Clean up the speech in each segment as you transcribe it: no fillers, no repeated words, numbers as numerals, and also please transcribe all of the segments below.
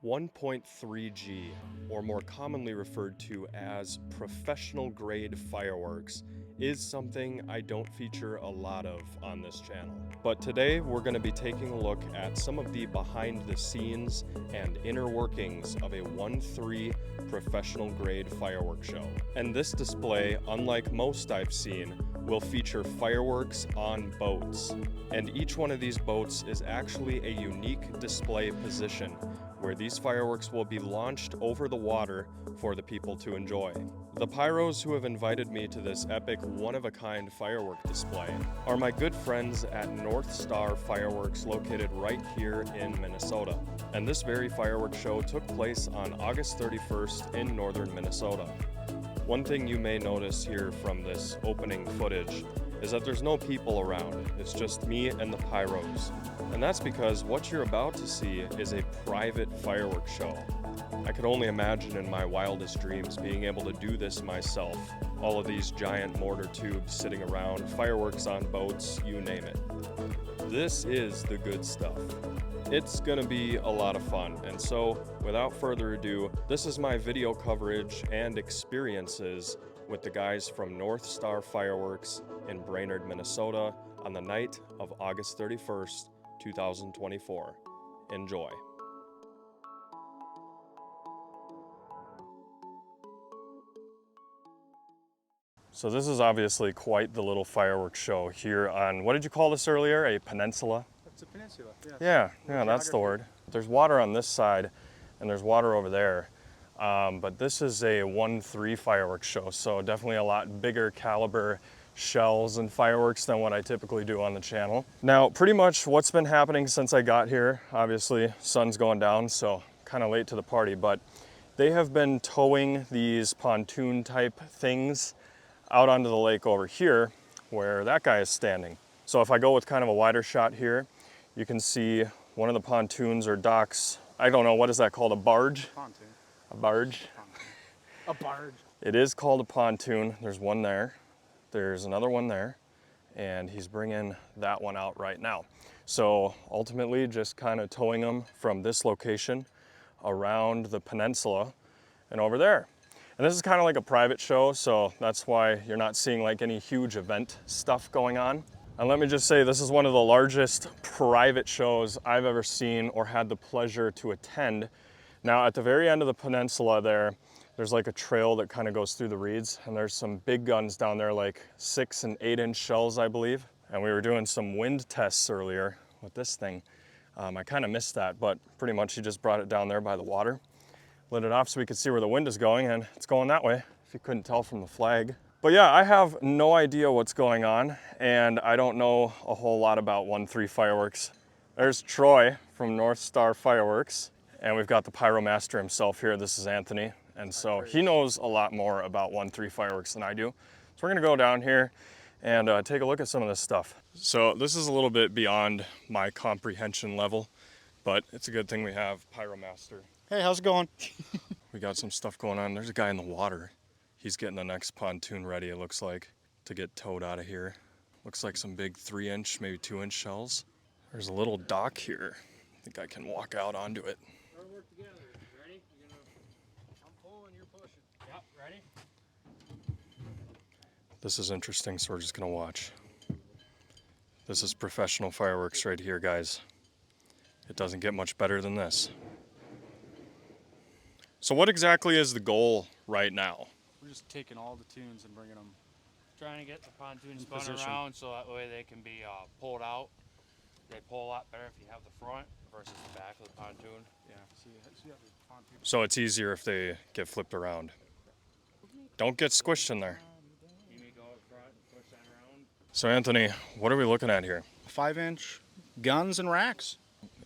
1.3G, or more commonly referred to as professional grade fireworks, is something I don't feature a lot of on this channel. But today we're going to be taking a look at some of the behind the scenes and inner workings of a 1.3 professional grade fireworks show. And this display, unlike most I've seen, will feature fireworks on boats. And each one of these boats is actually a unique display position where these fireworks will be launched over the water for the people to enjoy. The pyros who have invited me to this epic one-of-a-kind firework display are my good friends at North Star Fireworks located right here in Minnesota. And this very fireworks show took place on August 31st in northern Minnesota. One thing you may notice here from this opening footage is that there's no people around. It's just me and the pyros. And that's because what you're about to see is a private fireworks show. I could only imagine in my wildest dreams being able to do this myself. All of these giant mortar tubes sitting around, fireworks on boats, you name it. This is the good stuff. It's gonna be a lot of fun, and so without further ado, this is my video coverage and experiences with the guys from North Star Fireworks in Brainerd, Minnesota on the night of August 31st, 2024. Enjoy. So this is obviously quite the little fireworks show here on, what did you call this earlier? A peninsula? It's a peninsula, Yeah, that's the word. There's water on this side and there's water over there. But this is a 1.3 fireworks show, so definitely a lot bigger caliber shells and fireworks than what I typically do on the channel. Now, pretty much what's been happening since I got here, obviously sun's going down, so kind of late to the party, but they have been towing these pontoon type things out onto the lake over here where that guy is standing. So if I go with kind of a wider shot here, you can see one of the pontoons or docks. I don't know, what is that called, a barge? Pontoon. A barge? A barge. It is called a pontoon. There's one there. There's another one there. And he's bringing that one out right now. So ultimately just kind of towing them from this location around the peninsula and over there. And this is kind of like a private show, so that's why you're not seeing like any huge event stuff going on. And let me just say, this is one of the largest private shows I've ever seen or had the pleasure to attend. Now at the very end of the peninsula there's like a trail that kind of goes through the reeds, and there's some big guns down there, like 6 and 8 inch shells, I believe. And we were doing some wind tests earlier with this thing. I kind of missed that, but pretty much he just brought it down there by the water, lit it off so we could see where the wind is going, and it's going that way, if you couldn't tell from the flag. But yeah, I have no idea what's going on, and I don't know a whole lot about 1.3 fireworks. There's Troy from North Star Fireworks, and we've got the pyromaster himself here. This is Anthony, and so he knows a lot more about 1.3 fireworks than I do. So we're gonna go down here and take a look at some of this stuff. So this is a little bit beyond my comprehension level, but it's a good thing we have pyromaster. Hey, how's it going? We got some stuff going on. There's a guy in the water. He's getting the next pontoon ready, it looks like, to get towed out of here. Looks like some big 3 inch, maybe 2 inch shells. There's a little dock here. I think I can walk out onto it. We'll work together. Ready? I'm pulling, you're pushing. Yep, ready? This is interesting, so we're just gonna watch. This is professional fireworks right here, guys. It doesn't get much better than this. So what exactly is the goal right now? We're just taking all the tunes and bringing them. Trying to get the pontoons In spun position. around so that way they can be pulled out. They pull a lot better if you have the front versus the back of the pontoon. Yeah, see you have the pontoon. So it's easier if they get flipped around. Don't get squished in there. You may go up front and push that around. So Anthony, what are we looking at here? 5 inch guns and racks.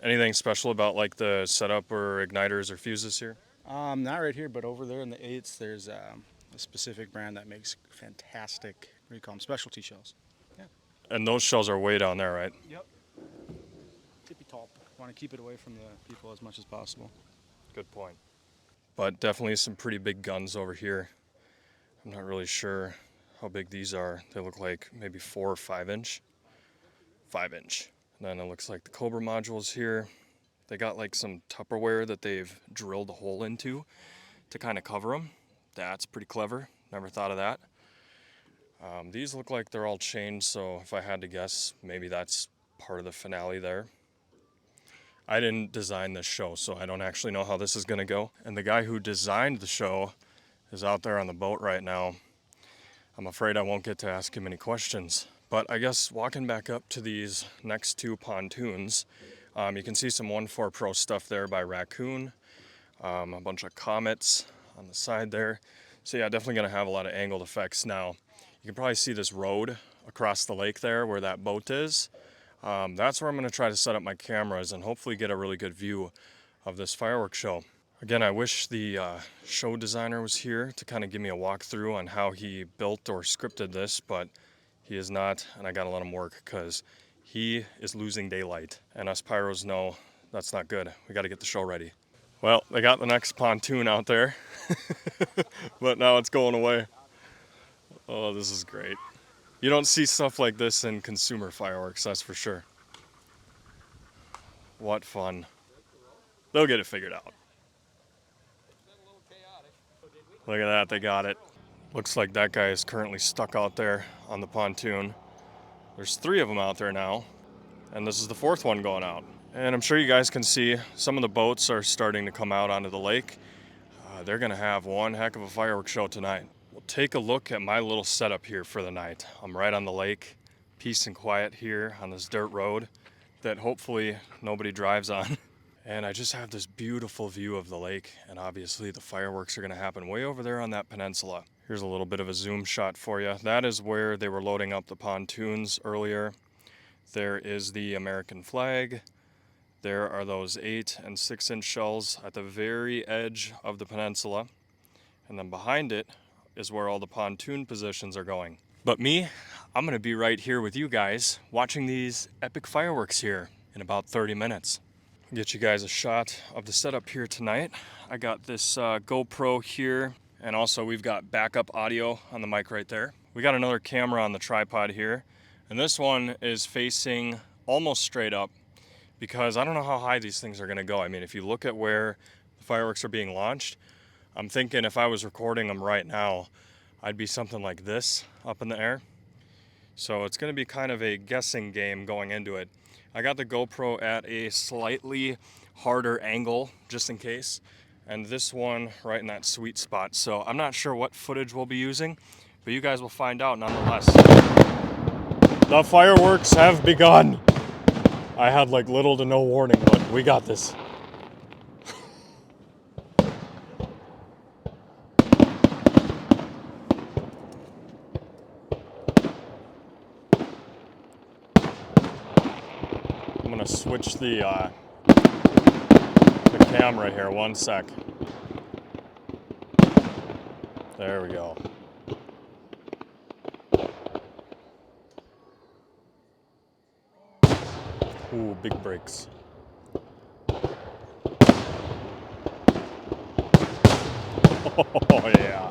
Anything special about like the setup or igniters or fuses here? Not right here, but over there in the 8s, there's a specific brand that makes fantastic, what do you call them, specialty shells. Yeah. And those shells are way down there, right? Yep. Tippy top. Want to keep it away from the people as much as possible. Good point. But definitely some pretty big guns over here. I'm not really sure how big these are. They look like maybe 4 or 5 inch. 5 inch. And then it looks like the Cobra modules here. They got like some Tupperware that they've drilled a hole into to kind of cover them. That's pretty clever. Never thought of that. These look like they're all chained, so if I had to guess, maybe that's part of the finale there. I didn't design this show, so I don't actually know how this is going to go. And the guy who designed the show is out there on the boat right now. I'm afraid I won't get to ask him any questions. But I guess walking back up to these next two pontoons, you can see some 1.4 Pro stuff there by Raccoon, a bunch of comets on the side there. So yeah, definitely going to have a lot of angled effects now. You can probably see this road across the lake there where that boat is. That's where I'm going to try to set up my cameras and hopefully get a really good view of this fireworks show. Again, I wish the show designer was here to kind of give me a walkthrough on how he built or scripted this, but he is not, and I got to let him work because he is losing daylight. And us pyros know that's not good. We got to get the show ready. Well, they got the next pontoon out there, but now it's going away. Oh, this is great. You don't see stuff like this in consumer fireworks, that's for sure. What fun. They'll get it figured out. Look at that, they got it. Looks like that guy is currently stuck out there on the pontoon. There's 3 of them out there now, and this is the 4th one going out. And I'm sure you guys can see some of the boats are starting to come out onto the lake. They're gonna have one heck of a fireworks show tonight. We'll take a look at my little setup here for the night. I'm right on the lake, peace and quiet here on this dirt road that hopefully nobody drives on. And I just have this beautiful view of the lake, and obviously the fireworks are gonna happen way over there on that peninsula. Here's a little bit of a zoom shot for you. That is where they were loading up the pontoons earlier. There is the American flag. There are those 8 and 6-inch shells at the very edge of the peninsula. And then behind it is where all the pontoon positions are going. But me, I'm gonna be right here with you guys watching these epic fireworks here in about 30 minutes. I'll get you guys a shot of the setup here tonight. I got this GoPro here, and also we've got backup audio on the mic right there. We got another camera on the tripod here, and this one is facing almost straight up because I don't know how high these things are gonna go. I mean, if you look at where the fireworks are being launched, I'm thinking if I was recording them right now, I'd be something like this up in the air. So it's gonna be kind of a guessing game going into it. I got the GoPro at a slightly harder angle, just in case, and this one right in that sweet spot. So I'm not sure what footage we'll be using, but you guys will find out nonetheless. The fireworks have begun. I had like little to no warning, but we got this. I'm gonna switch the camera here, 1 sec. There we go. Ooh, big brakes. Oh yeah.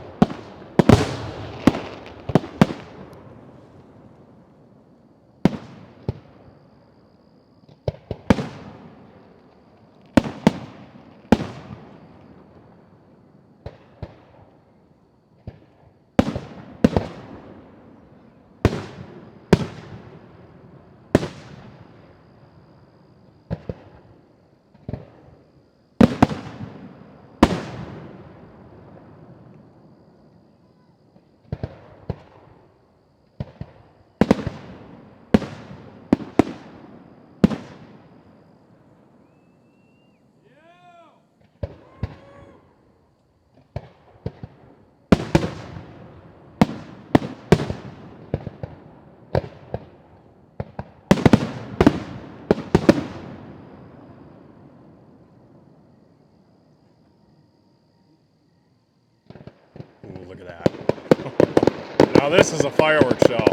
Ooh, look at that. Now this is a fireworks show.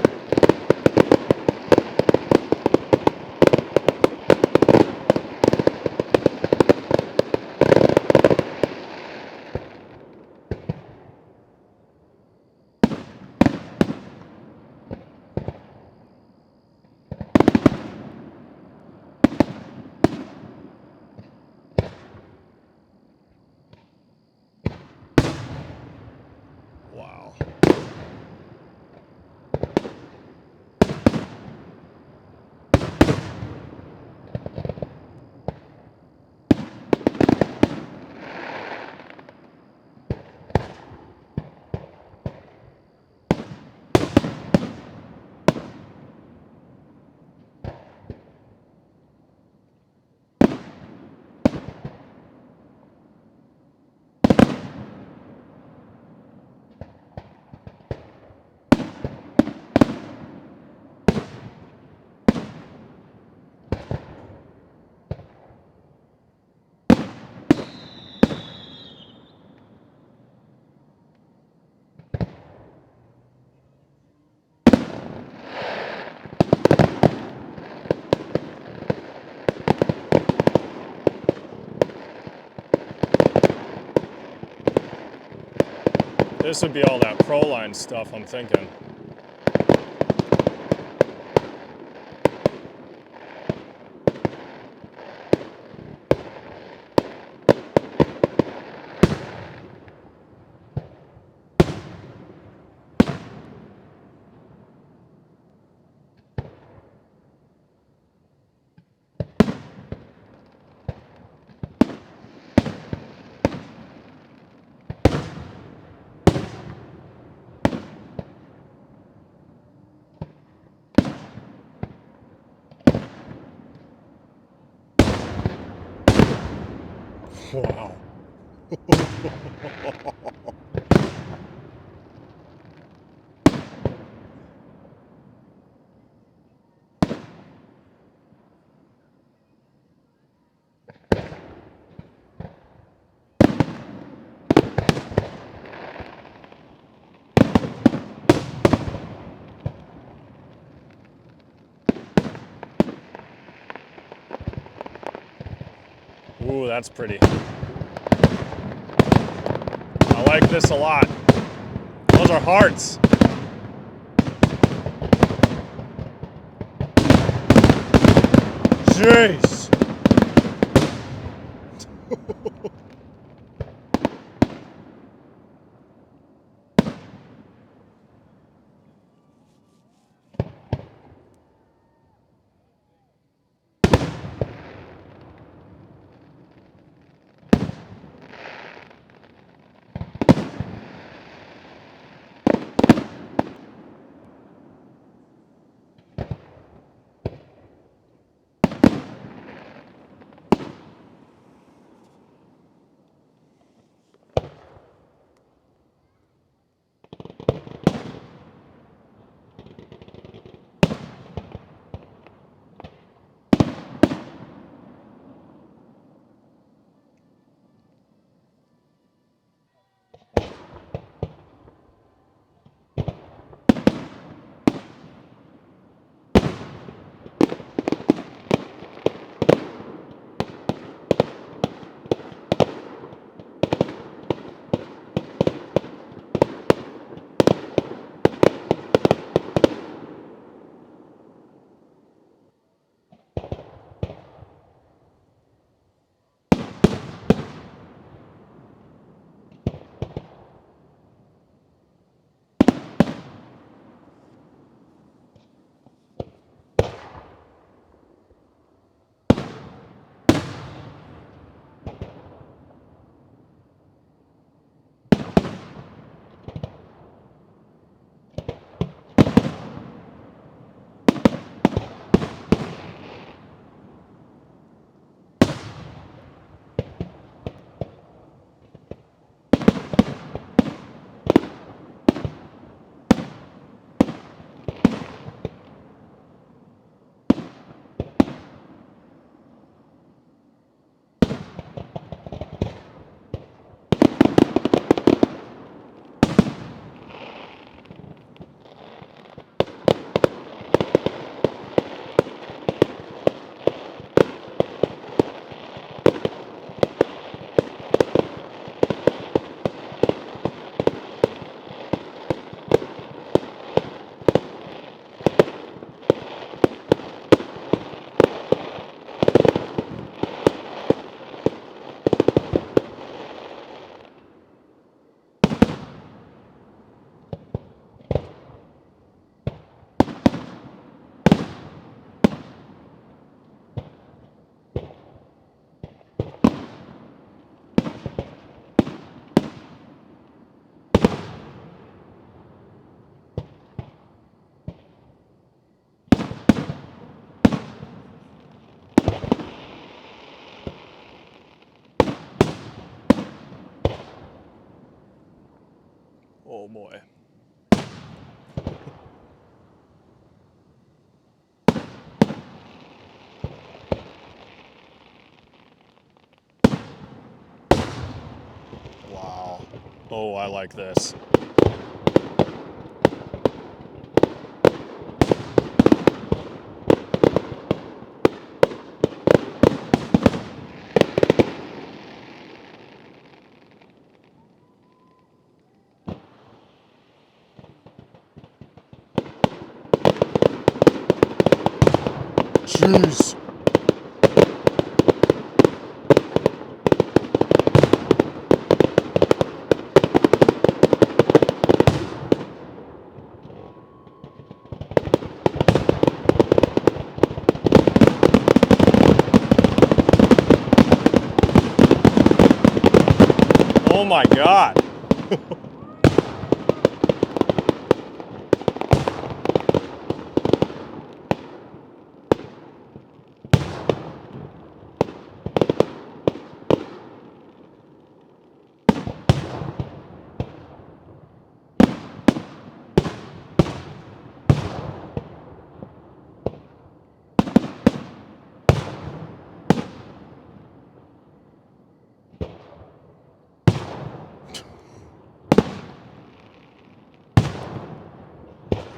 This would be all that Proline stuff, I'm thinking. Wow. Ooh, that's pretty. I like this a lot. Those are hearts. Jeez. Oh boy. Wow. Oh, I like this. Jeez. Oh my God.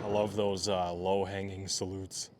I love those low-hanging salutes.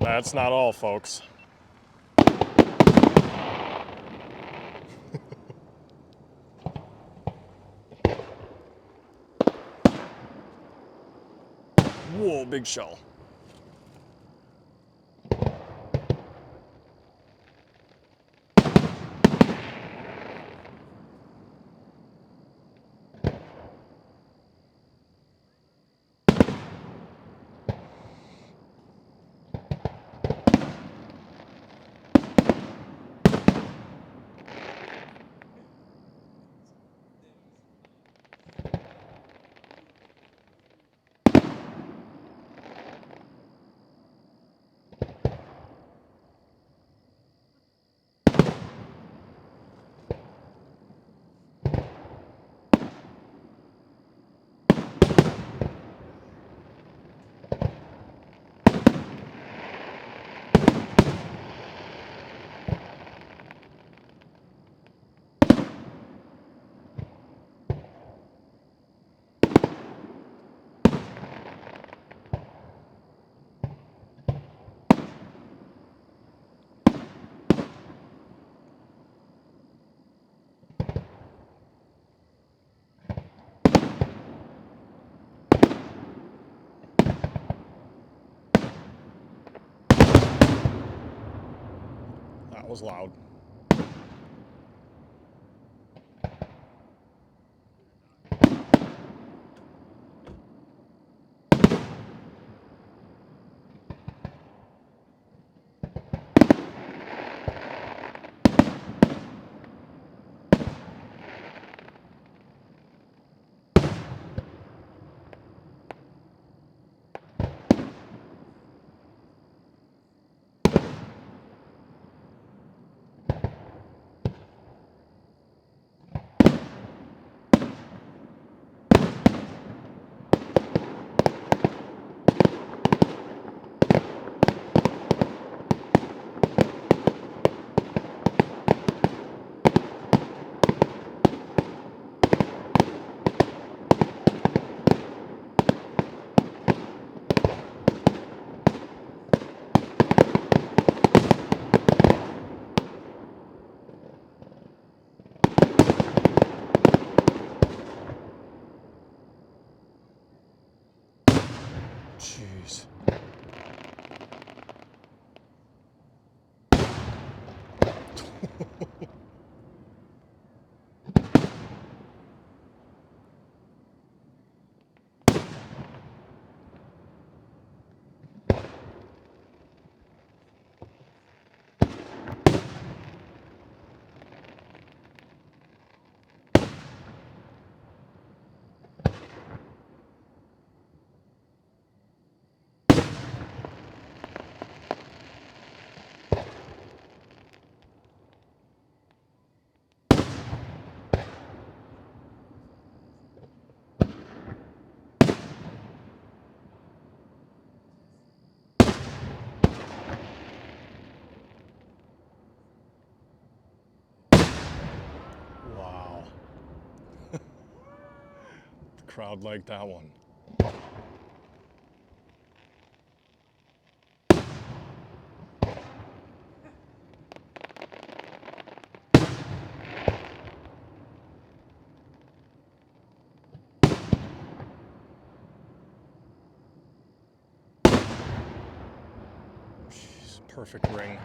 That's not all, folks. Whoa, big shell. That was loud. crowd like that one. Jeez, perfect ring.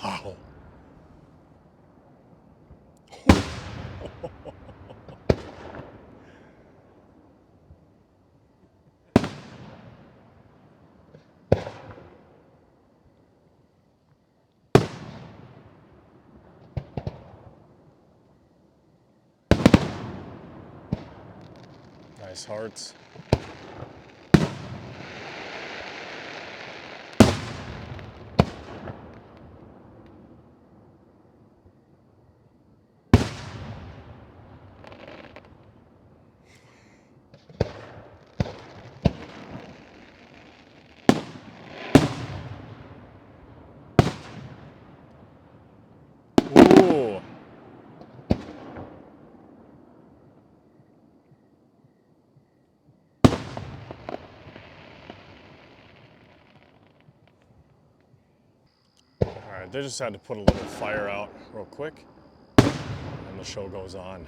Wow. Nice hearts. Ooh. All right, they just had to put a little fire out real quick, and the show goes on.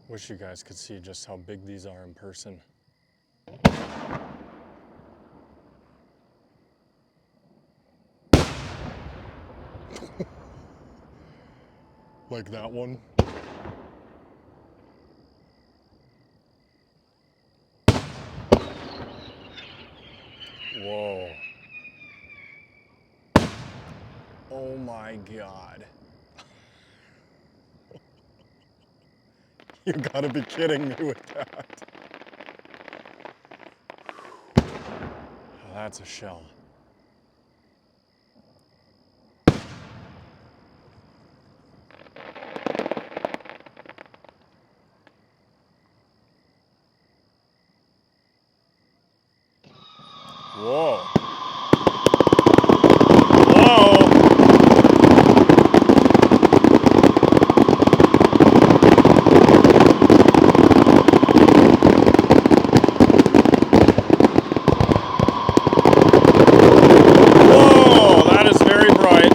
Wish you guys could see just how big these are in person. Like that one. Whoa. Oh my God. You gotta be kidding me with that. Oh, that's a shell. Whoa. Whoa. Whoa, that is very bright.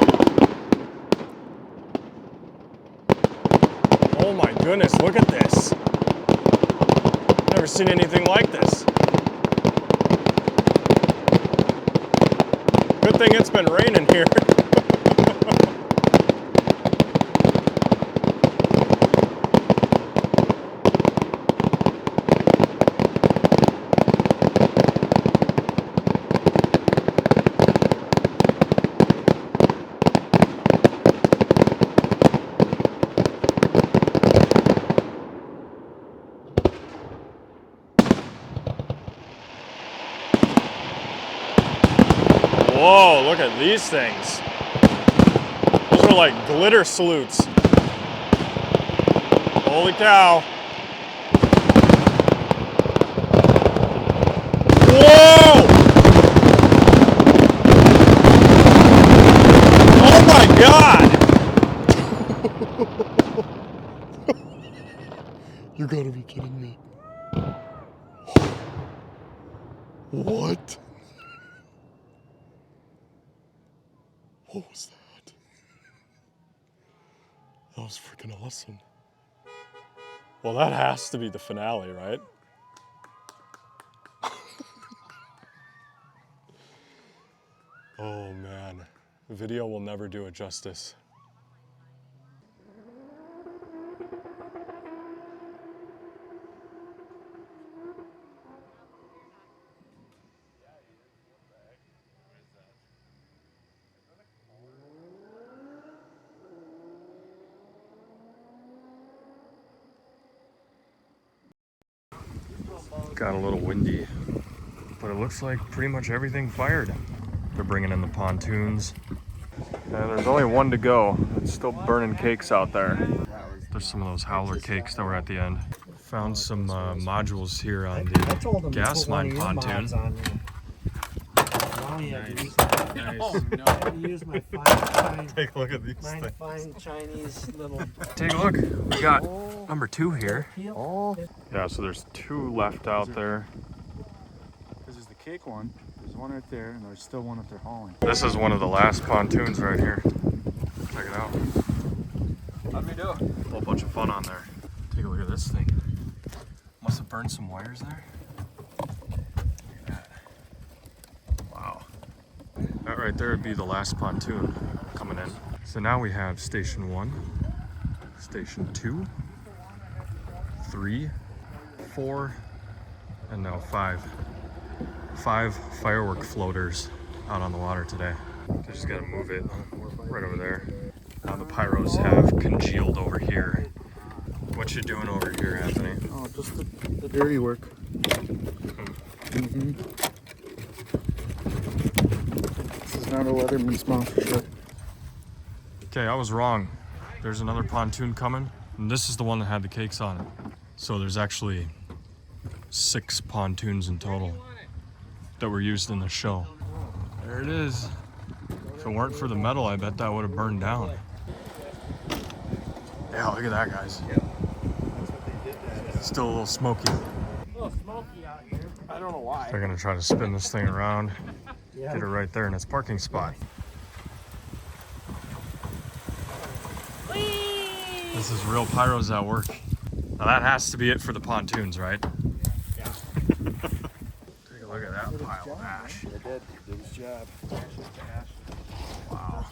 Oh my goodness, look at this. Never seen anything like this. Good thing it's been raining here. Whoa, look at these things. Those are like glitter salutes. Holy cow. Whoa! Oh my God! You gotta be kidding me. What? What was that? That was freaking awesome. Well, that has to be the finale, right? Oh man, video will never do it justice. Got a little windy, but it looks like pretty much everything fired. They're bringing in the pontoons. And there's only one to go. It's still burning cakes out there. There's some of those howler cakes that were at the end. Found some modules here on the gas line pontoon. Take a look at these things. Fine Chinese little. Take a look. We got number 2 here. Oh. Yeah, so there's 2 left out there. This is the cake one. There's one right there, and there's still one that they're hauling. This is one of the last pontoons right here. Check it out. How'd we do? A whole bunch of fun on there. Take a look at this thing. Must have burned some wires there. Look at that. Wow. That right there would be the last pontoon coming in. So now we have station 1, station 2, 3, 4, and now 5. 5 firework floaters out on the water today. They just gotta move it right over there. Now the pyros have congealed over here. What you doing over here, Anthony? Oh, just the dirty work. Mm-hmm. This is not a Leatherman's mouth for sure. Okay, I was wrong. There's another pontoon coming, and this is the one that had the cakes on it. So there's actually 6 pontoons in total that were used in the show. There it is. If it weren't for the metal, I bet that would have burned down. Yeah, look at that, guys. Still a little smoky. A little smoky out here. I don't know why. They're gonna try to spin this thing around, get it right there in its parking spot. This is real pyros at work. Now that has to be it for the pontoons, right? Yeah. Take a look at that pile of ash. They did. Did his job. Wow.